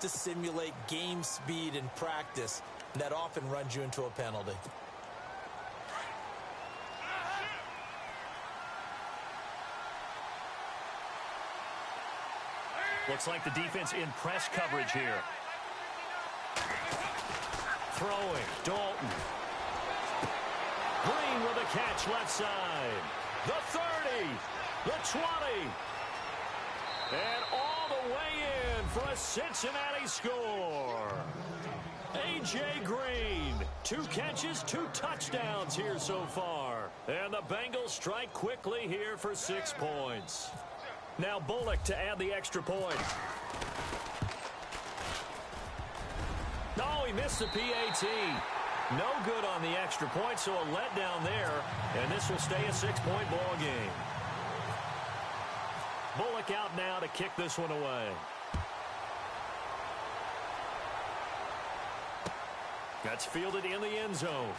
To simulate game speed in practice, and that often runs you into a penalty. Looks like the defense in press coverage here. Throwing, Dalton. Green with a catch left side. The 30, the 20. And all the way in for a Cincinnati score. A.J. Green, 2 catches, 2 touchdowns here so far. And the Bengals strike quickly here for 6 points. Now Bullock to add the extra point. Oh, he missed the PAT. No good on the extra point, so a letdown there. And this will stay a 6-point ball game. Bullock out now to kick this one away. That's fielded in the end zone.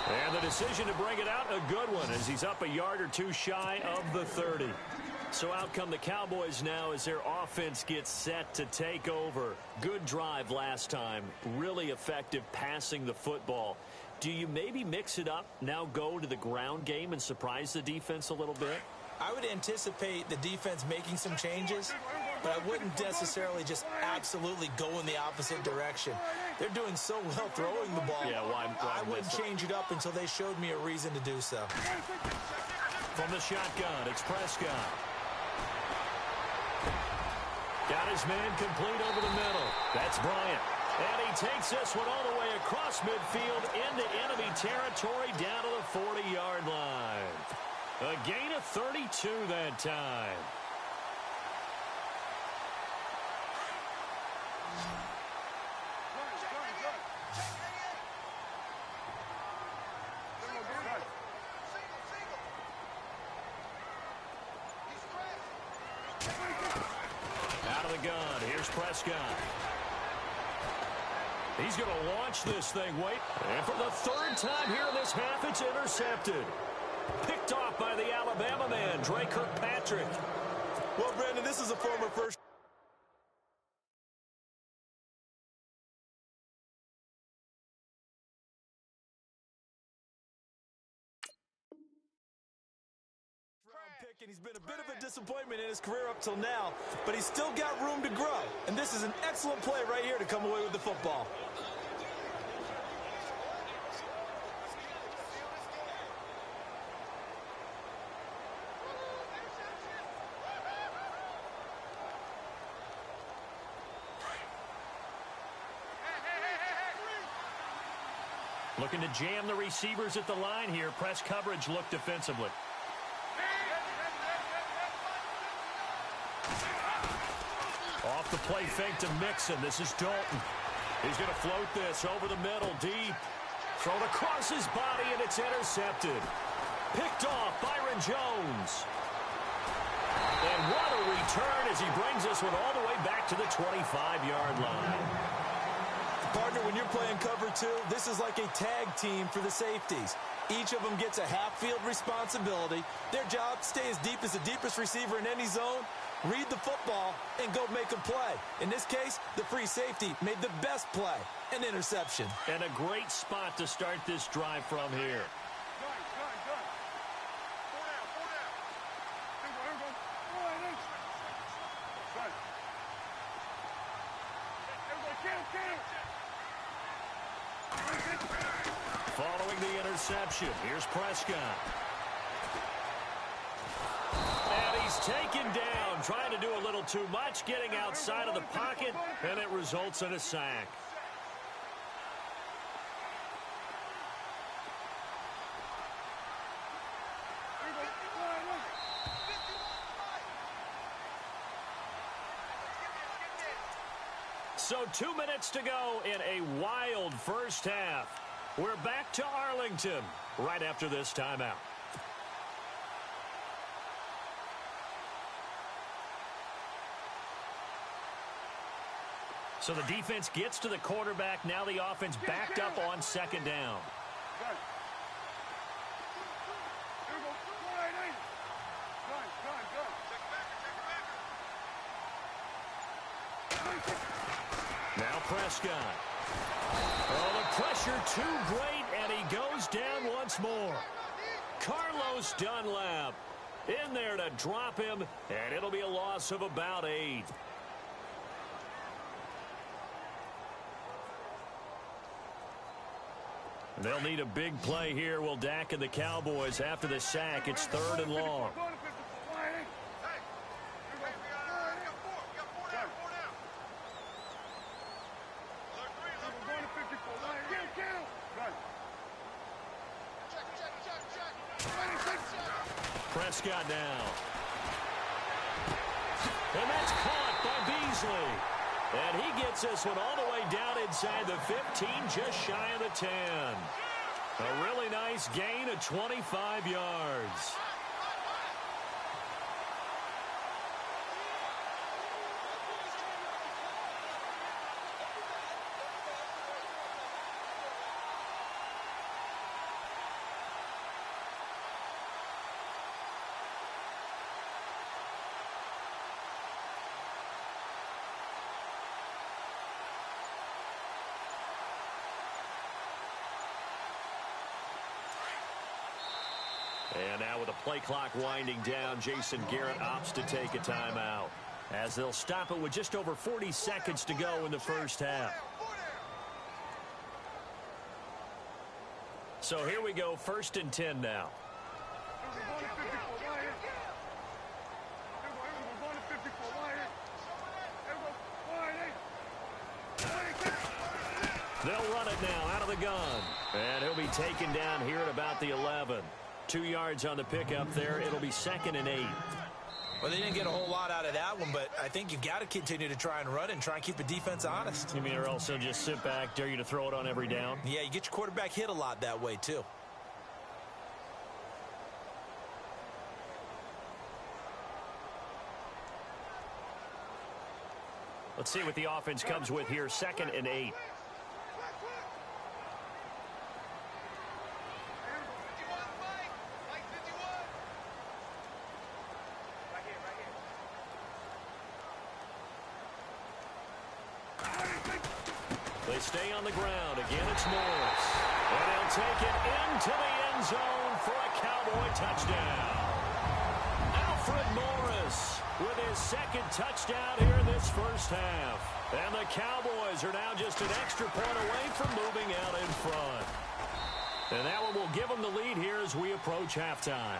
And the decision to bring it out, a good one, as he's up a yard or 2 shy of the 30. So out come the Cowboys now as their offense gets set to take over. Good drive last time. Really effective passing the football. Do you maybe mix it up, now go to the ground game and surprise the defense a little bit? I would anticipate the defense making some changes, but I wouldn't necessarily just absolutely go in the opposite direction. They're doing so well throwing the ball. Yeah, why I wouldn't change it up until they showed me a reason to do so. From the shotgun, it's Prescott. Got his man complete over the middle. That's Bryant. And he takes this one all the way across midfield into enemy territory down to the 40-yard line. A gain of 32 that time. Out of the gun, here's Prescott. He's going to launch this thing, wait. And for the 3rd time here in this half, it's intercepted. Picked off by the Alabama man, Dre Kirkpatrick. Well, Brandon, this is a former first round pick, and he's been a bit of a disappointment in his career up till now, but he's still got room to grow. And this is an excellent play right here to come away with the football. Looking to jam the receivers at the line here. Press coverage look defensively. Off the play fake to Mixon. This is Dalton. He's going to float this over the middle, deep. Thrown across his body, and it's intercepted. Picked off Byron Jones. And what a return as he brings this one all the way back to the 25-yard line. Partner, when you're playing cover 2, this is like a tag team for the safeties. Each of them gets a half-field responsibility. Their job, stay as deep as the deepest receiver in any zone, read the football, and go make a play. In this case, the free safety made the best play, an interception. And a great spot to start this drive from here. Following the interception, here's Prescott. And he's taken down, trying to do a little too much, getting outside of the pocket, and it results in a sack. So 2 minutes to go in a wild first half. We're back to Arlington right after this timeout. So the defense gets to the quarterback. Now the offense backed up on 2nd down. Now Prescott. Oh, the pressure too great, and he goes down once more. Carlos Dunlap in there to drop him, and it'll be a loss of about 8. They'll need a big play here. Will Dak and the Cowboys after the sack. It's 3rd and long. Prescott now. And that's caught by Beasley. And he gets this one all the way down inside the 15, just shy of the 10. A really nice gain of 25 yards. And now with the play clock winding down, Jason Garrett opts to take a timeout, as they'll stop it with just over 40 seconds to go in the first half. So here we go, 1st and 10 now. They'll run it now out of the gun. And he'll be taken down here at about the 11. 2 yards on the pickup there. It'll be 2nd and 8. Well, they didn't get a whole lot out of that one, but I think you've got to continue to try and run and try and keep the defense honest. You mean, or also just sit back, dare you to throw it on every down? Yeah, you get your quarterback hit a lot that way, too. Let's see what the offense comes with here. 2nd and 8. They stay on the ground. Again, it's Morris. And he'll take it into the end zone for a Cowboy touchdown. Alfred Morris with his 2nd touchdown here in this first half. And the Cowboys are now just an extra point away from moving out in front. And that one will give them the lead here as we approach halftime.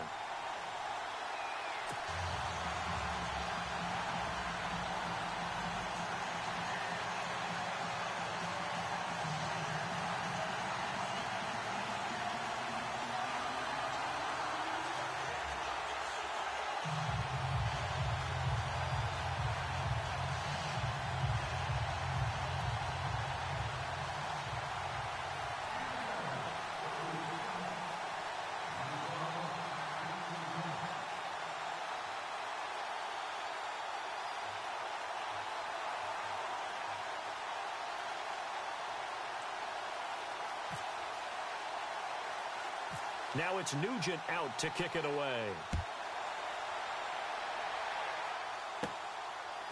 Now it's Nugent out to kick it away.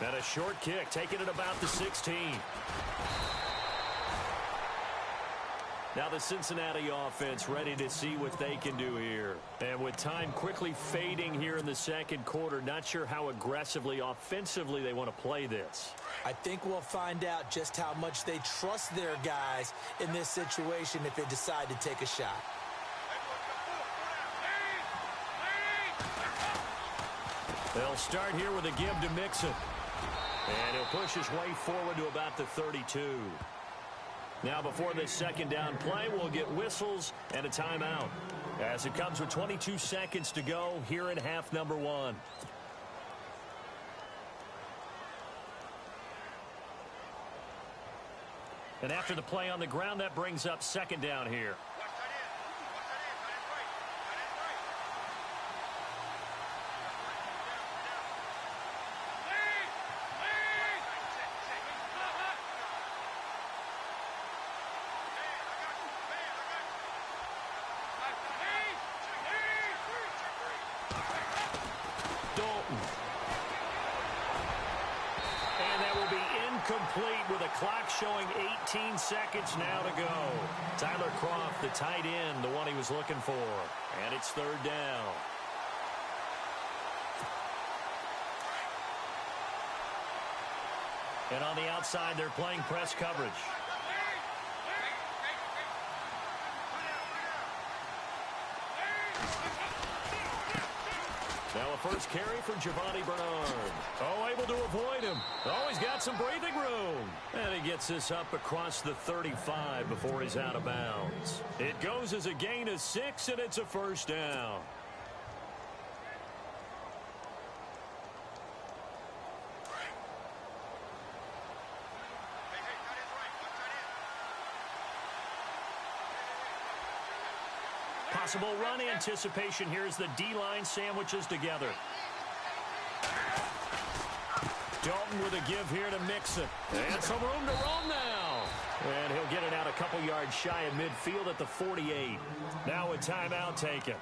And a short kick, taking it about the 16. Now the Cincinnati offense ready to see what they can do here. And with time quickly fading here in the second quarter, not sure how aggressively, offensively they want to play this. I think we'll find out just how much they trust their guys in this situation if they decide to take a shot. They'll start here with a give to Mixon. And he'll push his way forward to about the 32. Now before this second down play, we'll get whistles and a timeout, as it comes with 22 seconds to go here in half number 1. And after the play on the ground, that brings up second down here. complete with a clock showing 18 seconds now to go. Tyler Kroft, the tight end, the one he was looking for. And it's third down. And on the outside, they're playing press coverage. Now a first carry for Giovanni Bernard. Oh, able to avoid him. Oh, he's got some breathing room. And he gets this up across the 35 before he's out of bounds. It goes as a gain of 6, and it's a first down. Possible run anticipation here as the D-line sandwiches together. Dalton with a give here to Mixon. And some room to roam now. And he'll get it out a couple yards shy of midfield at the 48. Now a timeout taken.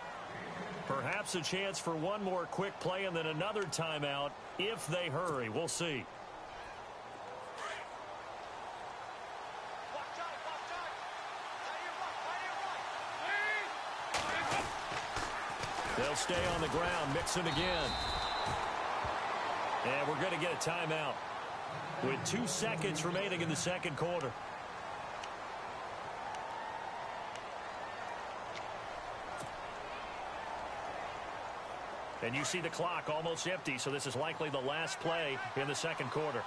Perhaps a chance for one more quick play and then another timeout if they hurry. We'll see. They'll stay on the ground. Mixon again. And we're going to get a timeout with 2 seconds remaining in the second quarter. And you see the clock almost empty, so this is likely the last play in the second quarter.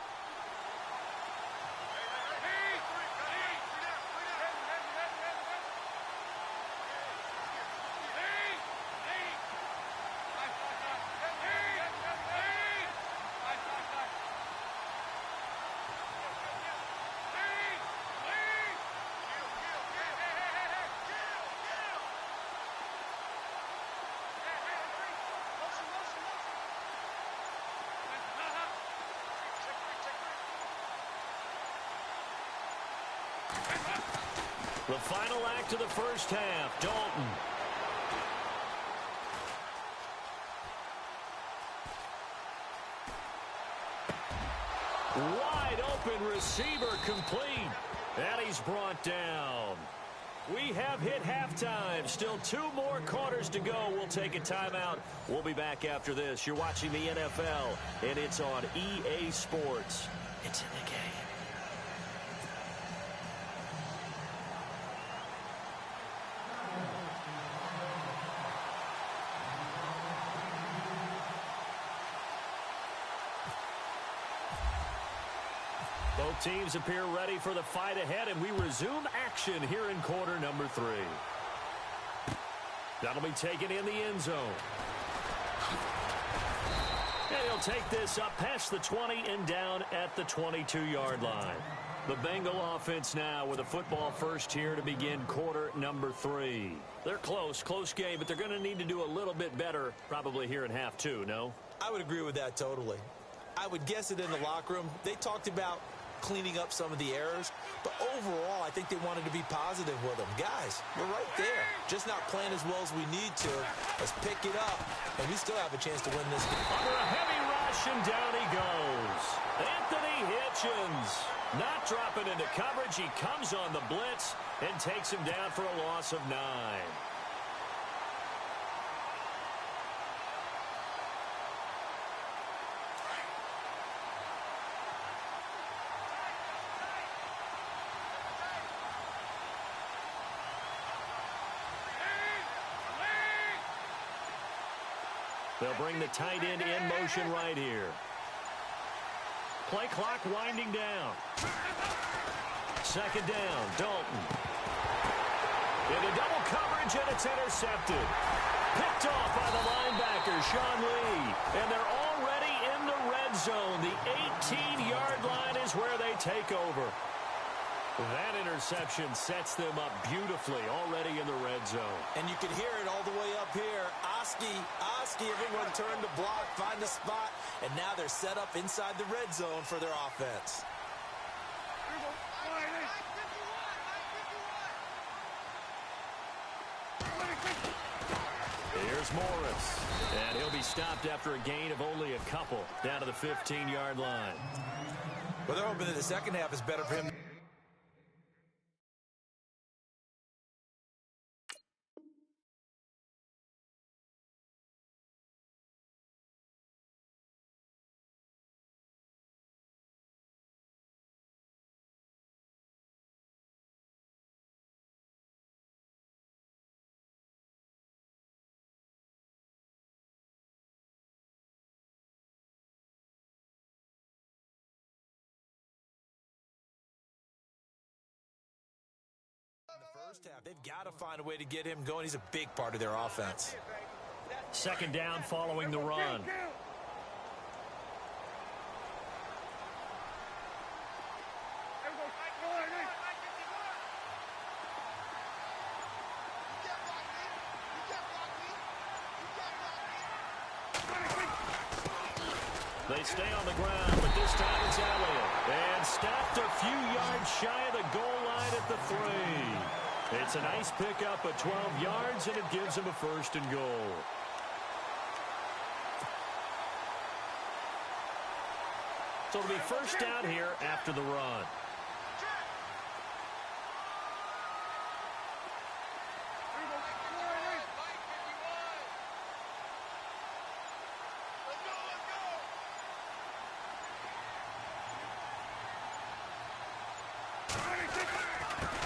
The final act of the first half, Dalton. Wide open receiver complete. And he's brought down. We have hit halftime. Still 2 more quarters to go. We'll take a timeout. We'll be back after this. You're watching the NFL, and it's on EA Sports. It's in the game. Both teams appear ready for the fight ahead, and we resume action here in quarter number 3. That'll be taken in the end zone. And he'll take this up past the 20 and down at the 22-yard line. The Bengal offense now with a football first here to begin quarter number 3. They're close game, but they're going to need to do a little bit better probably here in half 2, no? I would agree with that totally. I would guess it in the locker room. They talked about cleaning up some of the errors, but overall I think they wanted to be positive with them. Guys, we're right there, just not playing as well as we need to. Let's pick it up, and we still have a chance to win this game. Under a heavy rush, and down he goes. Anthony Hitchens not dropping into coverage. He comes on the blitz and takes him down for a loss of 9. They'll bring the tight end in motion right here. Play clock winding down. Second down, Dalton. Into double coverage, and it's intercepted. Picked off by the linebacker, Sean Lee. And they're already in the red zone. The 18-yard line is where they take over. That interception sets them up beautifully already in the red zone. And you can hear it all the way up here. Oski, everyone turned to block, find a spot, and now they're set up inside the red zone for their offense. Here's Morris. And he'll be stopped after a gain of only a couple down to the 15-yard line. Well, they're hoping that the second half is better for him. First half, they've got to find a way to get him going. He's a big part of their offense. Second down following the run. They stay on the ground, but this time it's Elliott. And stopped a few yards shy of the goal line at the 3. It's a nice pickup of 12 yards, and it gives him a 1st and goal. So it'll be first down here after the run.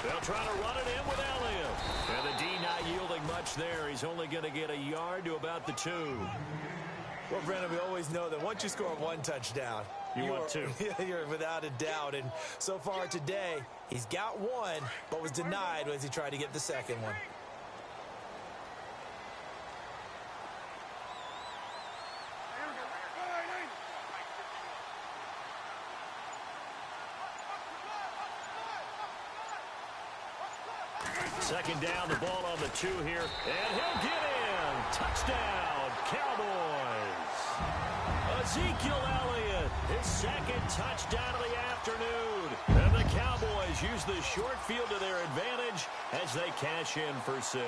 They'll try to run it in with Elliott. And the D not yielding much there. He's only going to get a yard to about the 2. Well, Brandon, we always know that once you score 1 touchdown, you want 2. You're without a doubt. And so far today, he's got 1, but was denied as he tried to get the second one. Second down, the ball on the 2 here, and he'll get in. Touchdown, Cowboys. Ezekiel Elliott, his second touchdown of the afternoon. And the Cowboys use the short field to their advantage as they cash in for 6.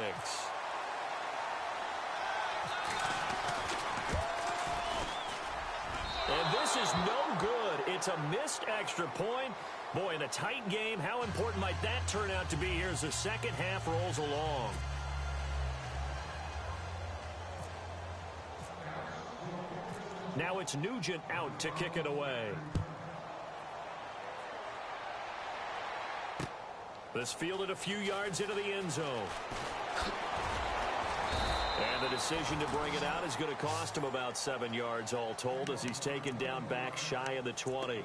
And this is no good. It's a missed extra point. Boy, in a tight game, how important might that turn out to be here as the second half rolls along? Now it's Nugent out to kick it away. This fielded a few yards into the end zone. And the decision to bring it out is going to cost him about 7 yards all told as he's taken down back shy of the 20.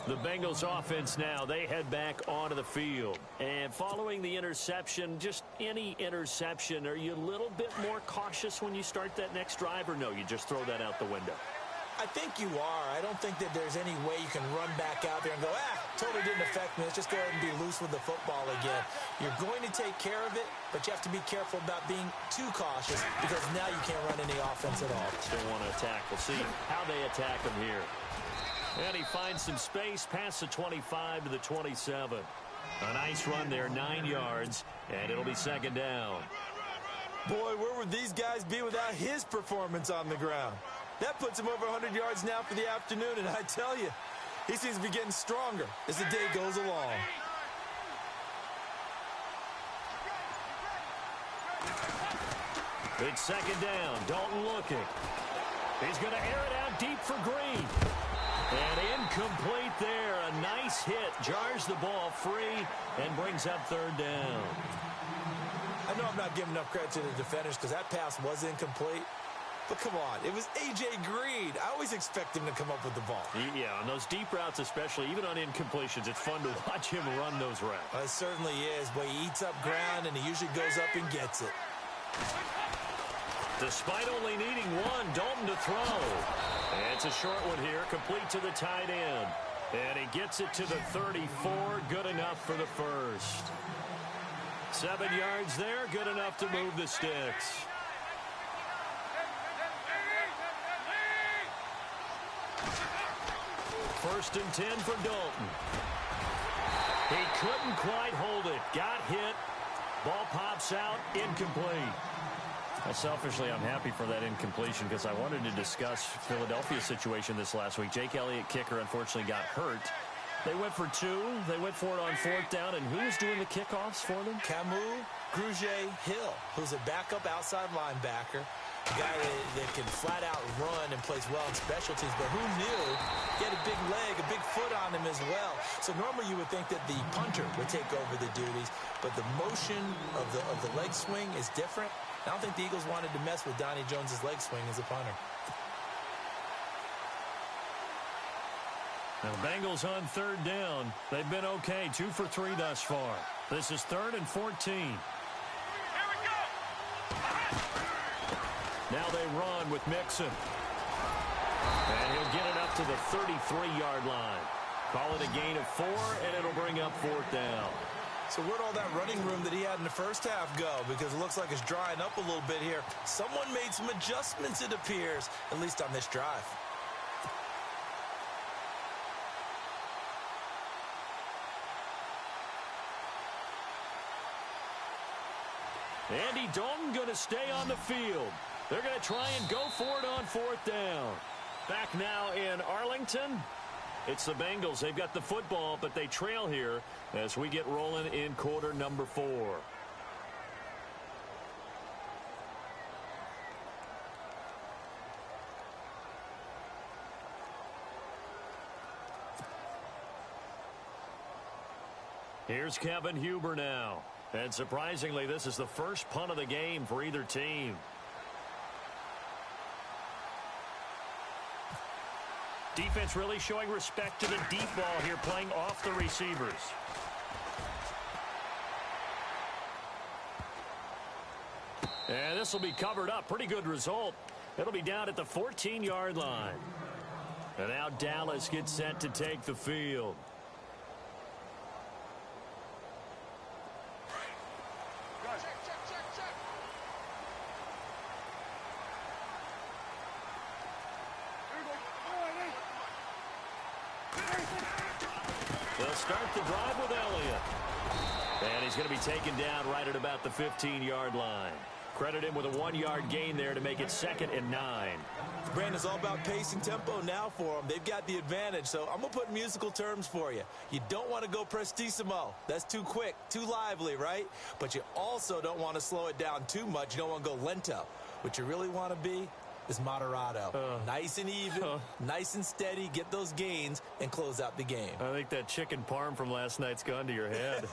The Bengals offense now, they head back onto the field. And following the interception, just any interception, are you a little bit more cautious when you start that next drive, or no, you just throw that out the window? I think you are. I don't think that there's any way you can run back out there and go, totally didn't affect me. Let's just go ahead and be loose with the football again. You're going to take care of it, but you have to be careful about being too cautious because now you can't run any offense at all. Still want to attack. We'll see how they attack him here. And he finds some space past the 25 to the 27. A nice run there, 9 yards, and it'll be second down. Boy, where would these guys be without his performance on the ground? That puts him over 100 yards now for the afternoon, and I tell you, he seems to be getting stronger as the day goes along. It's second down. Dalton looking. He's going to air it out deep for Green. And incomplete there. A nice hit. Jars the ball free and brings up third down. I know I'm not giving enough credit to the defenders because that pass was incomplete. But come on, it was A.J. Green. I always expect him to come up with the ball. Yeah, on those deep routes especially, even on incompletions, it's fun to watch him run those routes. It certainly is, but he eats up ground, and he usually goes up and gets it. Despite only needing 1, Dalton to throw. And it's a short one here, complete to the tight end. And he gets it to the 34, good enough for the first. 7 yards there, good enough to move the sticks. First and 10 for Dalton. He couldn't quite hold it. Got hit. Ball pops out. Incomplete. Selfishly, I'm happy for that incompletion because I wanted to discuss Philadelphia's situation this last week. Jake Elliott, kicker, unfortunately got hurt. They went for 2. They went for it on 4th down. And who's doing the kickoffs for them? Camus Grugier-Hill, who's a backup outside linebacker. A guy that can flat out run and plays well in special teams. But who knew he had a big leg, a big foot on him as well. So normally you would think that the punter would take over the duties. But the motion of the leg swing is different. I don't think the Eagles wanted to mess with Donnie Jones's leg swing as a punter. Now, the Bengals on 3rd down. They've been okay, 2 for 3 thus far. This is 3rd and 14. Here we go. Now they run with Mixon. And he'll get it up to the 33-yard line. Call it a gain of 4, and it'll bring up 4th down. So where'd all that running room that he had in the first half go? Because it looks like it's drying up a little bit here. Someone made some adjustments, it appears, at least on this drive. Andy Dalton going to stay on the field. They're going to try and go for it on 4th down. Back now in Arlington. It's the Bengals. They've got the football, but they trail here as we get rolling in quarter number 4. Here's Kevin Huber now. And surprisingly, this is the first punt of the game for either team. Defense really showing respect to the deep ball here, playing off the receivers. And this will be covered up. Pretty good result. It'll be down at the 14-yard line. And now Dallas gets set to take the field. They'll start the drive with Elliott. And he's going to be taken down right at about the 15-yard line. Credit him with a 1-yard gain there to make it 2nd and 9. Brandon, it's all about pace and tempo now for them. They've got the advantage, so I'm going to put musical terms for you. You don't want to go prestissimo. That's too quick, too lively, right? But you also don't want to slow it down too much. You don't want to go lento. What you really want to be is moderato. Nice and even, nice and steady, get those gains, and close out the game. I think that chicken parm from last night's gone to your head.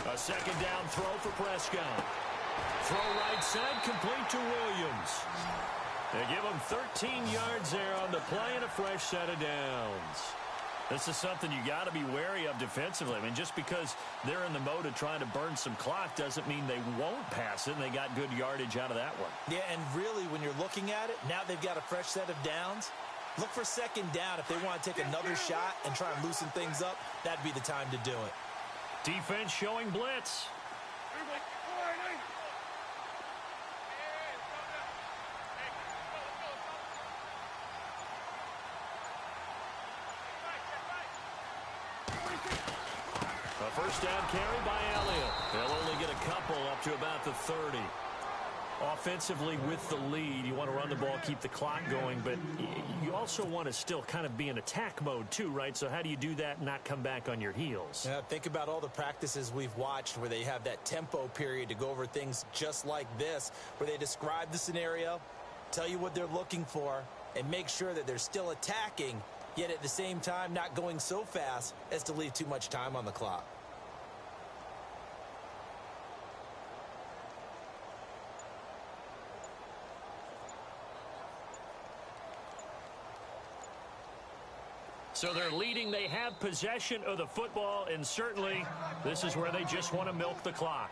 A 2nd down throw for Prescott. Throw right side, complete to Williams. They give him 13 yards there on the play and a fresh set of downs. This is something you got to be wary of defensively. I mean, just because they're in the mode of trying to burn some clock doesn't mean they won't pass it, and they got good yardage out of that one. Yeah, and really, when you're looking at it, now they've got a fresh set of downs. Look for 2nd down. If they want to take another shot and try and loosen things up, that'd be the time to do it. Defense showing blitz. A 1st down carry by Elliott. They'll only get a couple up to about the 30. Offensively with the lead, you want to run the ball, keep the clock going, but you also want to still kind of be in attack mode too, right? So how do you do that and not come back on your heels? Yeah, think about all the practices we've watched where they have that tempo period to go over things just like this, where they describe the scenario, tell you what they're looking for, and make sure that they're still attacking, yet at the same time not going so fast as to leave too much time on the clock. So they're leading. They have possession of the football, and certainly this is where they just want to milk the clock.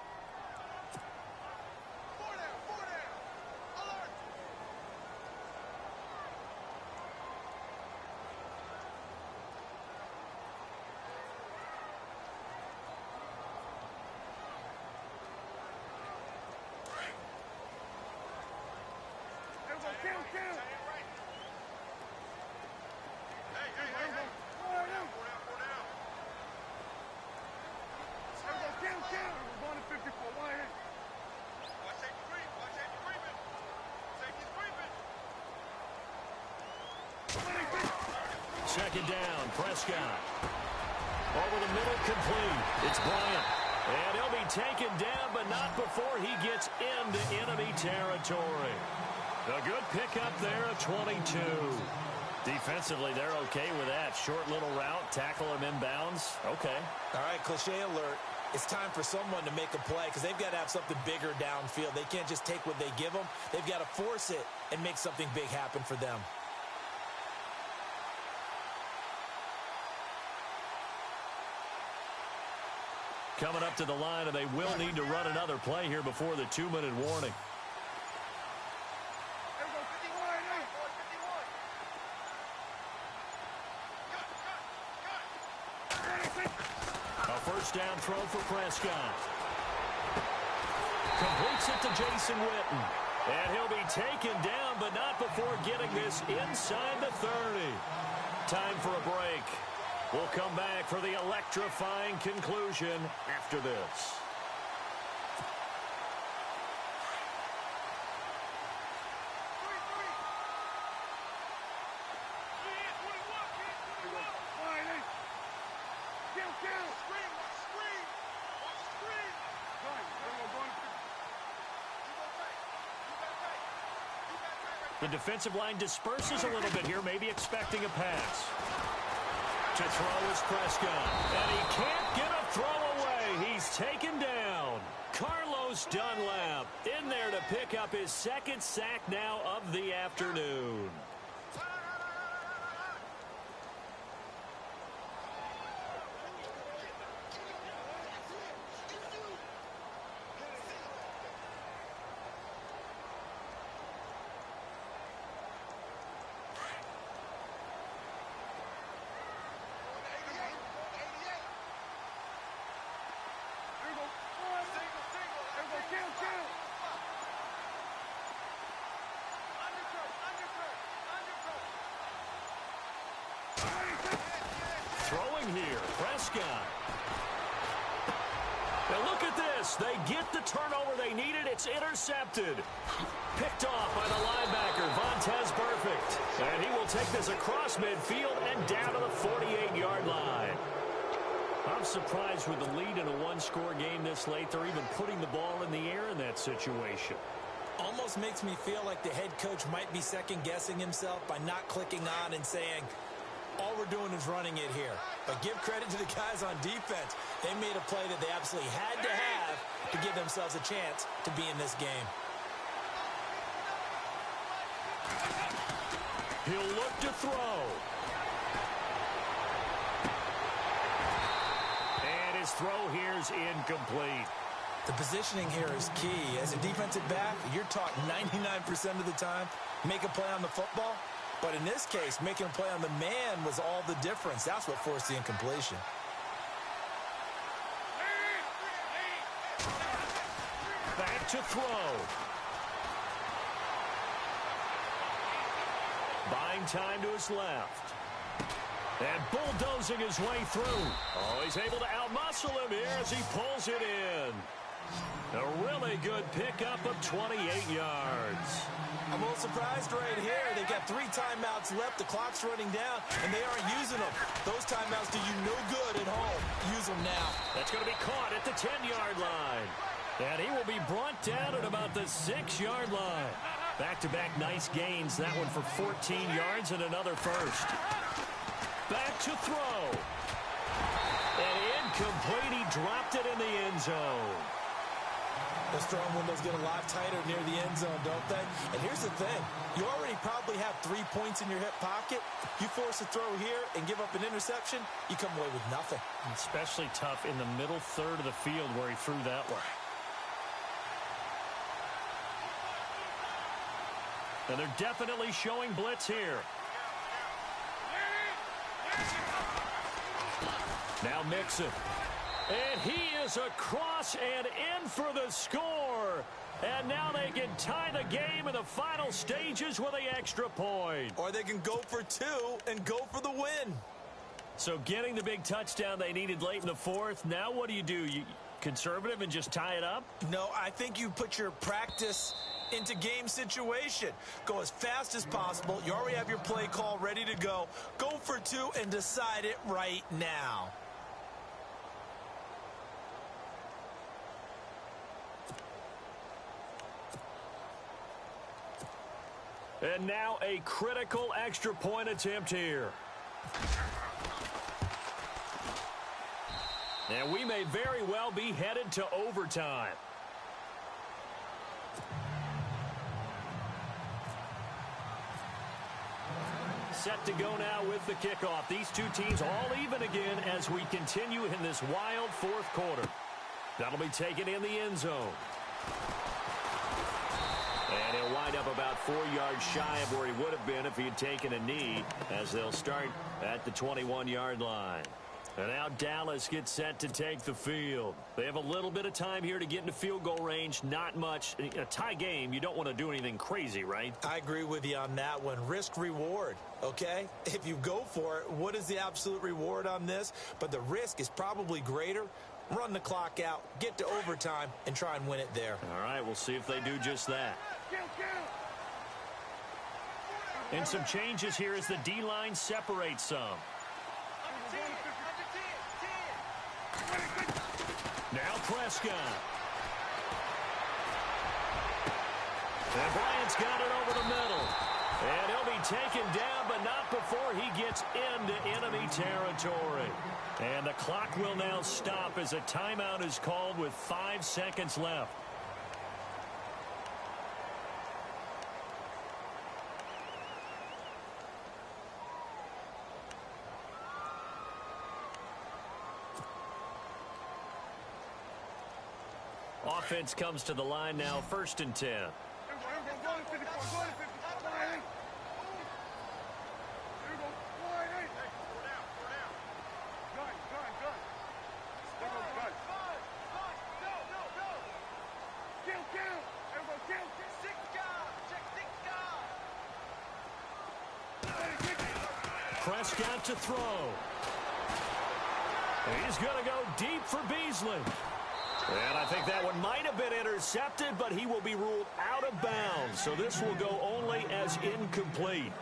second down. Prescott. Over the middle, complete. It's Bryant. And he'll be taken down, but not before he gets into enemy territory. A good pickup there at 22. Defensively, they're okay with that. Short little route, tackle him inbounds. Okay. All right, cliche alert. It's time for someone to make a play because they've got to have something bigger downfield. They can't just take what they give them. They've got to force it and make something big happen for them. Coming up to the line, and they will need to run another play here before the 2-minute warning. A first down throw for Prescott. Completes it to Jason Witten. And he'll be taken down, but not before getting this inside the 30. Time for a break. We'll come back for the electrifying conclusion after this. The defensive line disperses a little bit here, maybe expecting a pass. To throw is Prescott. And he can't get a throw away. He's taken down. Carlos Dunlap in there to pick up his second sack now of the afternoon. Throwing here, Prescott. Now look at this. They get the turnover they needed. It's intercepted. Picked off by the linebacker, Vontaze Burfict. And he will take this across midfield and down to the 48-yard line. I'm surprised with the lead in a one-score game this late. They're even putting the ball in the air in that situation. Almost makes me feel like the head coach might be second-guessing himself by not clicking on and saying, all we're doing is running it here. But give credit to the guys on defense. They made a play that they absolutely had to have to give themselves a chance to be in this game. He'll look to throw. And his throw here is incomplete. The positioning here is key. As a defensive back, you're taught 99% of the time, make a play on the football. But in this case, making a play on the man was all the difference. That's what forced the incompletion. Back to throw. Buying time to his left. And bulldozing his way through. Oh, he's able to outmuscle him here as he pulls it in. A really good pickup of 28 yards. I'm a little surprised right here. They got 3 timeouts left. The clock's running down, and they aren't using them. Those timeouts do you no good at home. Use them now. That's going to be caught at the 10-yard line. And he will be brought down at about the 6-yard line. Back-to-back nice gains. That one for 14 yards and another first. Back to throw. And incomplete. He dropped it in the end zone. Those throwing windows get a lot tighter near the end zone, don't they? And here's the thing. You already probably have 3 points in your hip pocket. You force a throw here and give up an interception, you come away with nothing. Especially tough in the middle third of the field where he threw that one. And they're definitely showing blitz here. Now Mixon. And he is across and in for the score. And now they can tie the game in the final stages with the extra point. Or they can go for 2 and go for the win. So getting the big touchdown they needed late in the fourth. Now what do? You conservative and just tie it up? No, I think you put your practice into game situation. Go as fast as possible. You already have your play call ready to go. Go for two and decide it right now. And now a critical extra point attempt here. And we may very well be headed to overtime. Set to go now with the kickoff. These two teams all even again as we continue in this wild fourth quarter. That'll be taken in the end zone. And he'll wind up about 4 yards shy of where he would have been if he had taken a knee, as they'll start at the 21-yard line. And now Dallas gets set to take the field. They have a little bit of time here to get into field goal range. Not much. In a tie game, you don't want to do anything crazy, right? I agree with you on that one. Risk reward, okay? If you go for it, what is the absolute reward on this? But the risk is probably greater. Run the clock out, get to overtime, and try and win it there. All right, we'll see if they do just that. And some changes here as the D-line separates some. Now Prescott. And Bryant's got it over the middle. And he'll be taken down, but not before he gets into enemy territory. And the clock will now stop as a timeout is called with 5 seconds left. Offense comes to the line now, 1st and 10. Prescott to throw. He's going to go deep for Beasley. And I think that one might have been intercepted, but he will be ruled out of bounds. So this will go only as incomplete.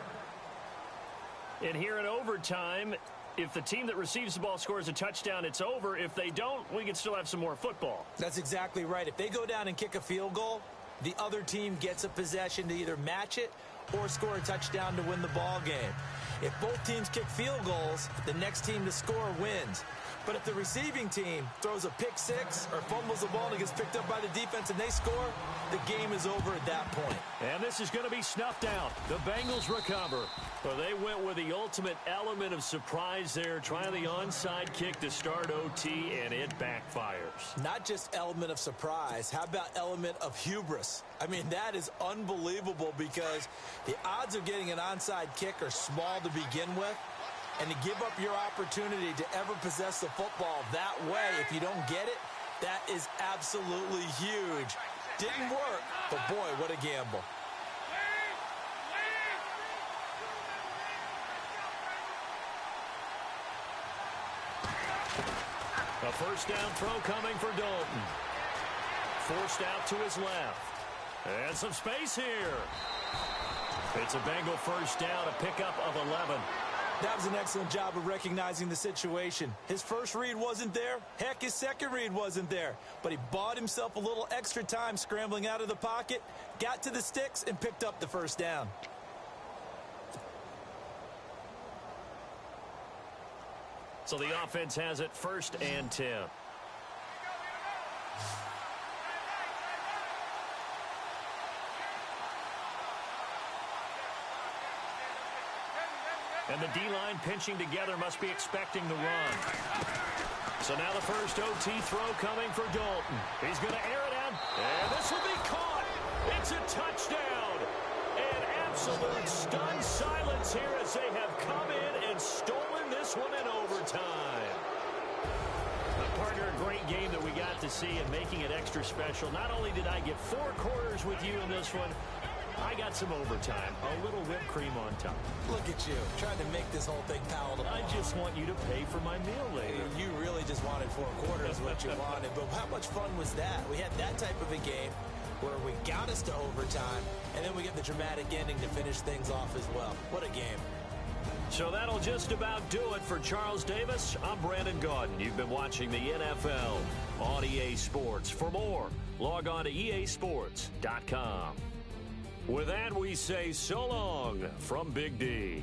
And here in overtime, if the team that receives the ball scores a touchdown, it's over. If they don't, we can still have some more football. That's exactly right. If they go down and kick a field goal, the other team gets a possession to either match it or score a touchdown to win the ball game. If both teams kick field goals, the next team to score wins. But if the receiving team throws a pick six or fumbles the ball and it gets picked up by the defense and they score, the game is over at that point. And this is going to be snuffed out. The Bengals recover. Well, they went with the ultimate element of surprise there, trying the onside kick to start OT, and it backfires. Not just element of surprise. How about element of hubris? I mean, that is unbelievable because the odds of getting an onside kick are small to begin with. And to give up your opportunity to ever possess the football that way, if you don't get it, that is absolutely huge. Didn't work, but boy, what a gamble. A first down throw coming for Dalton. Forced out to his left. And some space here. It's a Bengal first down, a pickup of 11. That was an excellent job of recognizing the situation. His first read wasn't there. Heck, his second read wasn't there. But he bought himself a little extra time scrambling out of the pocket, got to the sticks, and picked up the first down. So the offense has it 1st and 10. And the D-line pinching together must be expecting the run. So now the first OT throw coming for Dalton. He's going to air it out, and this will be caught. It's a touchdown. And absolute stunned silence here as they have come in and stolen this one in overtime. Partner, a great game that we got to see and making it extra special. Not only did I get 4 quarters with you in this one, I got some overtime, a little whipped cream on top. Look at you, trying to make this whole thing palatable. I just want you to pay for my meal later. You really just wanted 4 quarters what you wanted, but how much fun was that? We had that type of a game. where we got us to overtime, and then we get the dramatic ending to finish things off as well. What a game. So that'll just about do it for Charles Davis. I'm Brandon Gaudin. You've been watching the NFL on EA Sports. For more, log on to easports.com. With that, we say so long from Big D.